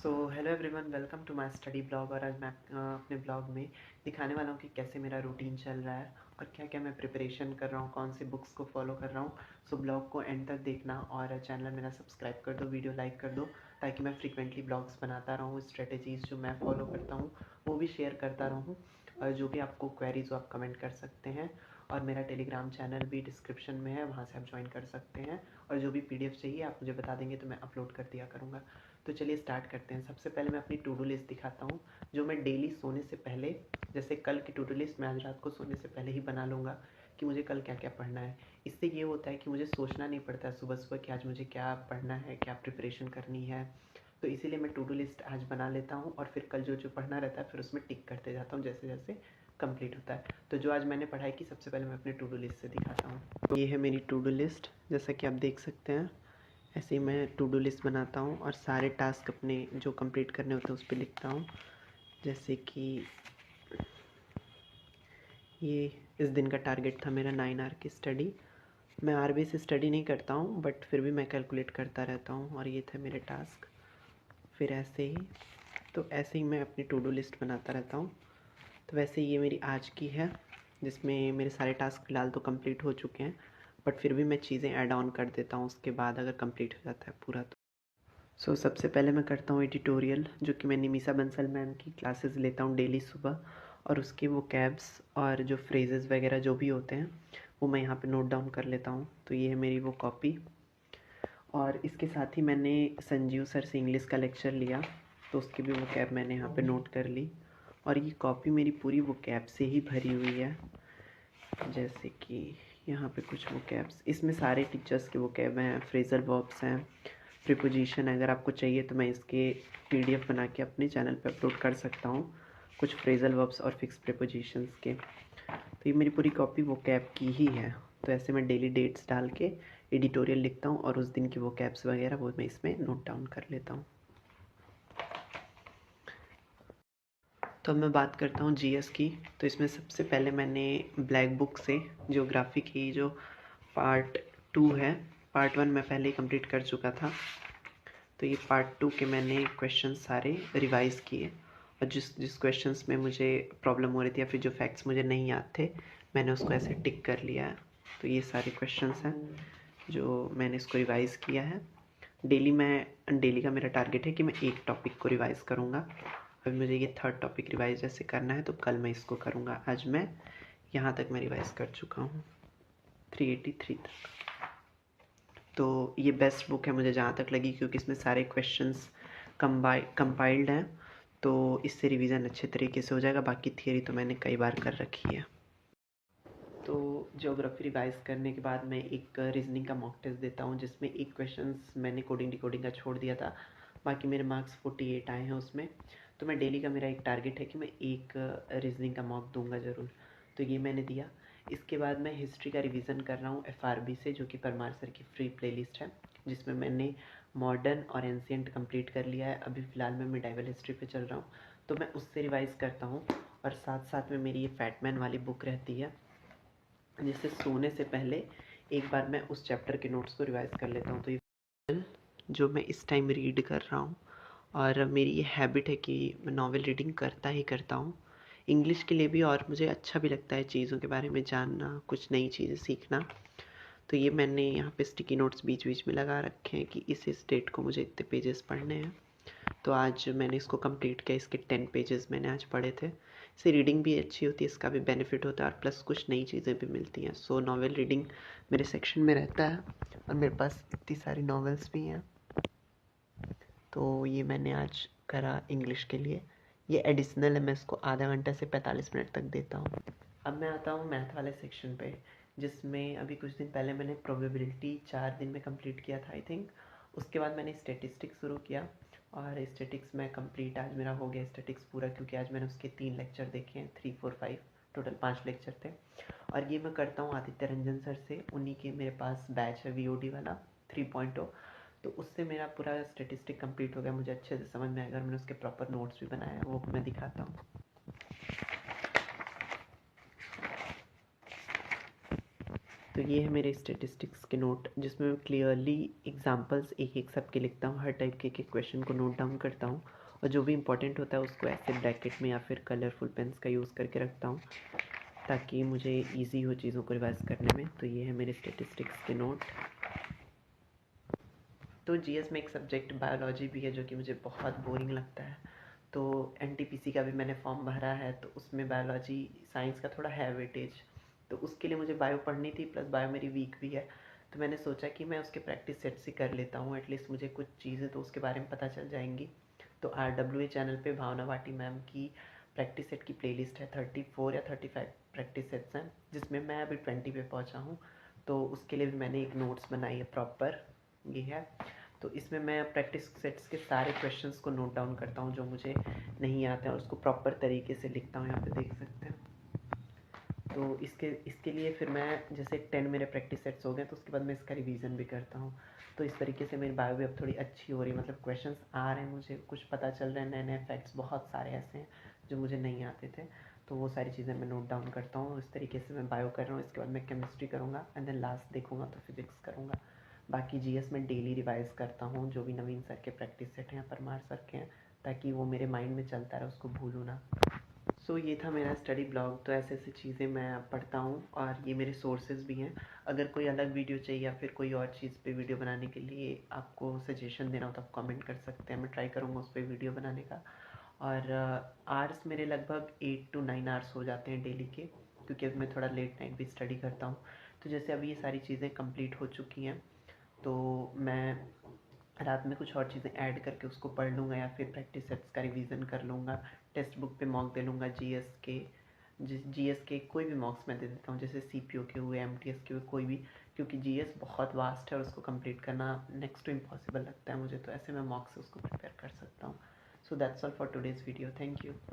Hello everyone, welcome to my study blog. और आज मैं अपने ब्लॉग में दिखाने वाला हूँ कि कैसे मेरा रूटीन चल रहा है और क्या क्या मैं प्रिपरेशन कर रहा हूँ, कौन सी बुक्स को फॉलो कर रहा हूँ। ब्लॉग को एंड तक देखना और चैनल मेरा सब्सक्राइब कर दो, वीडियो लाइक कर दो, ताकि मैं फ्रीक्वेंटली ब्लॉग्स बनाता रहूँ। स्ट्रेटजीज़ जो मैं फॉलो करता हूँ वो भी शेयर करता रहूँ, और जो भी आपको क्वेरीज हो आप कमेंट कर सकते हैं। और मेरा टेलीग्राम चैनल भी डिस्क्रिप्शन में है, वहाँ से आप ज्वाइन कर सकते हैं। और जो भी PDF चाहिए आप मुझे बता देंगे तो मैं अपलोड कर दिया करूँगा। तो चलिए स्टार्ट करते हैं। सबसे पहले मैं अपनी टू डू लिस्ट दिखाता हूँ, जो मैं डेली सोने से पहले, जैसे कल की टू डू लिस्ट मैं आज रात को सोने से पहले ही बना लूँगा कि मुझे कल क्या क्या पढ़ना है। इससे ये होता है कि मुझे सोचना नहीं पड़ता है सुबह सुबह कि आज मुझे क्या पढ़ना है, क्या प्रिपरेशन करनी है। तो इसीलिए मैं टू डू लिस्ट आज बना लेता हूँ और फिर कल जो जो पढ़ना रहता है फिर उसमें टिक करते जाता हूँ जैसे जैसे कंप्लीट होता है। तो जो आज मैंने पढ़ाई की, सबसे पहले मैं अपने टू डू लिस्ट से दिखाता हूँ। तो ये है मेरी टू डू लिस्ट, जैसा कि आप देख सकते हैं। ऐसे ही मैं टू डू लिस्ट बनाता हूँ और सारे टास्क अपने जो कंप्लीट करने होते हैं उस पर लिखता हूँ। जैसे कि ये इस दिन का टारगेट था मेरा 9 आवर की स्टडी। मैं RB से स्टडी नहीं करता हूँ, बट फिर भी मैं कैलकुलेट करता रहता हूँ। और ये थे मेरे टास्क। फिर ऐसे ही मैं अपनी टू डू लिस्ट बनाता रहता हूँ। तो वैसे ये मेरी आज की है, जिसमें मेरे सारे टास्क फ़िलहाल तो कंप्लीट हो चुके हैं, बट फिर भी मैं चीज़ें ऐड ऑन कर देता हूँ उसके बाद, अगर कंप्लीट हो जाता है पूरा तो। सबसे पहले मैं करता हूँ एडिटोरियल, जो कि मैं निमिषा बंसल मैम की क्लासेस लेता हूँ डेली सुबह। और उसके वो कैब्स और जो फ्रेजेस वगैरह जो भी होते हैं वो मैं यहाँ पे नोट डाउन कर लेता हूँ। तो ये है मेरी वो कॉपी। और इसके साथ ही मैंने संजीव सर से इंग्लिश का लेक्चर लिया, तो उसकी भी वो कैब मैंने यहाँ पे नोट कर ली। और ये कॉपी मेरी पूरी वो कैब से ही भरी हुई है। जैसे कि यहाँ पे कुछ वो कैब्स, इसमें सारे टीचर्स के वो कैब हैं, फ्रेजल वर्ब्स हैं, प्रीपोजिशन। अगर आपको चाहिए तो मैं इसके PDF बना के अपने चैनल पे अपलोड कर सकता हूँ, कुछ फ्रेजल वर्ब्स और फिक्स प्रीपोजिशंस के। तो ये मेरी पूरी कॉपी वो कैब की ही है। तो ऐसे मैं डेली डेट्स डाल के एडिटोरियल लिखता हूँ और उस दिन की वो कैब्स वगैरह वो मैं इसमें नोट डाउन कर लेता हूँ। तो अब मैं बात करता हूँ GS की। तो इसमें सबसे पहले मैंने ब्लैक बुक से ज्योग्राफी की जो पार्ट 2 है, पार्ट 1 मैं पहले ही कंप्लीट कर चुका था। तो ये पार्ट 2 के मैंने क्वेश्चन सारे रिवाइज़ किए, और जिस क्वेश्चंस में मुझे प्रॉब्लम हो रही थी या फिर जो फैक्ट्स मुझे नहीं याद थे, मैंने उसको ऐसे टिक कर लिया है। तो ये सारे क्वेश्चंस हैं जो मैंने इसको रिवाइज़ किया है। डेली का मेरा टारगेट है कि मैं एक टॉपिक को रिवाइज़ करूँगा। अभी मुझे ये 3rd टॉपिक रिवाइज जैसे करना है, तो कल मैं इसको करूँगा। आज मैं यहाँ तक मैं रिवाइज़ कर चुका हूँ, 383 तक। तो ये बेस्ट बुक है मुझे जहाँ तक लगी, क्योंकि इसमें सारे क्वेश्चंस कंपाइल्ड हैं, तो इससे रिवीजन अच्छे तरीके से हो जाएगा। बाकी थियरी तो मैंने कई बार कर रखी है। तो ज्योग्राफी रिवाइज करने के बाद मैं एक रीजनिंग का मॉक टेस्ट देता हूँ, जिसमें एक क्वेश्चंस मैंने कोडिंग डिकोडिंग का छोड़ दिया था, बाकी मेरे मार्क्स 48 आए हैं उसमें। तो मैं डेली का मेरा एक टारगेट है कि मैं एक रीजनिंग का मॉक दूंगा ज़रूर। तो ये मैंने दिया। इसके बाद मैं हिस्ट्री का रिवीजन कर रहा हूँ FRB से, जो कि परमार सर की फ्री प्लेलिस्ट है, जिसमें मैंने मॉडर्न और एंशिएंट कंप्लीट कर लिया है। अभी फ़िलहाल मैं मिडाइवल हिस्ट्री पे चल रहा हूँ, तो मैं उससे रिवाइज़ करता हूँ। और साथ साथ में मेरी ये फैटमैन वाली बुक रहती है, जिससे सोने से पहले एक बार मैं उस चैप्टर के नोट्स को रिवाइज़ कर लेता हूँ। तो ये जो मैं इस टाइम रीड कर रहा हूँ, और मेरी ये हैबिट है कि मैं नॉवेल रीडिंग करता ही करता हूँ, इंग्लिश के लिए भी, और मुझे अच्छा भी लगता है चीज़ों के बारे में जानना, कुछ नई चीज़ें सीखना। तो ये मैंने यहाँ पे स्टिकी नोट्स बीच बीच में लगा रखे हैं कि इस डेट को मुझे इतने पेजेस पढ़ने हैं। तो आज मैंने इसको कंप्लीट किया, इसके 10 पेजेस मैंने आज पढ़े थे। इससे रीडिंग भी अच्छी होती है, इसका भी बेनिफिट होता है, और प्लस कुछ नई चीज़ें भी मिलती हैं। सो नॉवेल रीडिंग मेरे सेक्शन में रहता है, और मेरे पास इतनी सारी नॉवेल्स भी हैं। तो ये मैंने आज करा इंग्लिश के लिए। ये एडिशनल है, मैं इसको आधा घंटा से 45 मिनट तक देता हूँ। अब मैं आता हूँ मैथ वाले सेक्शन पे, जिसमें अभी कुछ दिन पहले मैंने प्रोबेबिलिटी 4 दिन में कंप्लीट किया था आई थिंक। उसके बाद मैंने स्टैटिस्टिक्स शुरू किया, और स्टैटिक्स में कंप्लीट आज मेरा हो गया स्टैटिक्स पूरा, क्योंकि आज मैंने उसके 3 लेक्चर देखे हैं, 3 4 5 टोटल 5 लेक्चर थे। और ये मैं करता हूँ आदित्य रंजन सर से, उन्हीं के मेरे पास बैच है VOD वाला 3.0। तो उससे मेरा पूरा स्टैटिस्टिक कंप्लीट हो गया, मुझे अच्छे से समझ में आएगा, और मैंने उसके प्रॉपर नोट्स भी बनाए हैं, वो मैं दिखाता हूँ। तो ये है मेरे स्टेटिस्टिक्स के नोट, जिसमें मैं क्लियरली एग्जांपल्स एक एक सब के लिखता हूँ, हर टाइप के एक एक क्वेश्चन को नोट डाउन करता हूँ, और जो भी इंपॉर्टेंट होता है उसको ऐसे ब्रैकेट में या फिर कलरफुल पेन्स का यूज़ करके रखता हूँ ताकि मुझे ईजी हो चीज़ों को रिवाइज करने में। तो ये है मेरे स्टेटिस्टिक्स के नोट। तो जीएस में एक सब्जेक्ट बायोलॉजी भी है जो कि मुझे बहुत बोरिंग लगता है। तो एनटीपीसी का भी मैंने फॉर्म भरा है, तो उसमें बायोलॉजी साइंस का थोड़ा है वेटेज, तो उसके लिए मुझे बायो पढ़नी थी, प्लस बायो मेरी वीक भी है। तो मैंने सोचा कि मैं उसके प्रैक्टिस सेट से कर लेता हूँ, एटलीस्ट मुझे कुछ चीज़ें तो उसके बारे में पता चल जाएंगी। तो RWA चैनल पे भावना भाटी मैम की प्रैक्टिस सेट की प्लेलिस्ट है, 34 या 35 प्रैक्टिस सेट्स हैं, जिसमें मैं अभी 20 पे पहुँचा हूँ। तो उसके लिए भी मैंने एक नोट्स बनाई है प्रॉपर, ये है। तो इसमें मैं प्रैक्टिस सेट्स के सारे क्वेश्चंस को नोट डाउन करता हूँ जो मुझे नहीं आते हैं, और उसको प्रॉपर तरीके से लिखता हूँ, यहाँ पे देख सकते हैं। तो इसके लिए फिर मैं जैसे 10 मेरे प्रैक्टिस सेट्स हो गए, तो उसके बाद मैं इसका रिवीजन भी करता हूँ। तो इस तरीके से मेरी बायो भी अब थोड़ी अच्छी हो रही है, मतलब क्वेश्चंस आ रहे हैं, मुझे कुछ पता चल रहे हैं, नए नए फैक्ट्स बहुत सारे ऐसे हैं जो मुझे नहीं आते थे। तो वो सारी चीज़ें मैं नोट डाउन करता हूँ। इस तरीके से मैं बायो कर रहा हूँ, इसके बाद मैं केमिस्ट्री करूँगा, एंड देन लास्ट देखूँगा तो फिजिक्स करूँगा। बाकी जीएस में डेली रिवाइज करता हूँ, जो भी नवीन सर के प्रैक्टिस सेट हैं, परमार सर के हैं, ताकि वो मेरे माइंड में चलता रहे, उसको भूलूँ ना। सो ये था मेरा स्टडी ब्लॉग। तो ऐसे ऐसी चीज़ें मैं पढ़ता हूँ, और ये मेरे सोर्सेज भी हैं। अगर कोई अलग वीडियो चाहिए या फिर कोई और चीज़ पे वीडियो बनाने के लिए आपको सजेशन देना हो तो आप कमेंट कर सकते हैं, मैं ट्राई करूँगा उस पर वीडियो बनाने का। और आवर्स मेरे लगभग 8 to 9 आवर्स हो जाते हैं डेली के, क्योंकि अब मैं थोड़ा लेट नाइट भी स्टडी करता हूँ। तो जैसे अभी ये सारी चीज़ें कंप्लीट हो चुकी हैं, तो मैं रात में कुछ और चीज़ें ऐड करके उसको पढ़ लूँगा, या फिर प्रैक्टिस सेट्स का रिवीजन कर लूँगा, टेक्स्ट बुक पे मॉक दे लूँगा, जीएस के कोई भी मॉक्स मैं दे देता हूँ, जैसे सीपीओ के हुए, एमटीएस के हुए, कोई भी, क्योंकि जीएस बहुत वास्ट है और उसको कंप्लीट करना नेक्स्ट टू इम्पॉसिबल लगता है मुझे। तो ऐसे मैं मॉक से उसको प्रिपेयर कर सकता हूँ। So that's all for today's video. Thank you.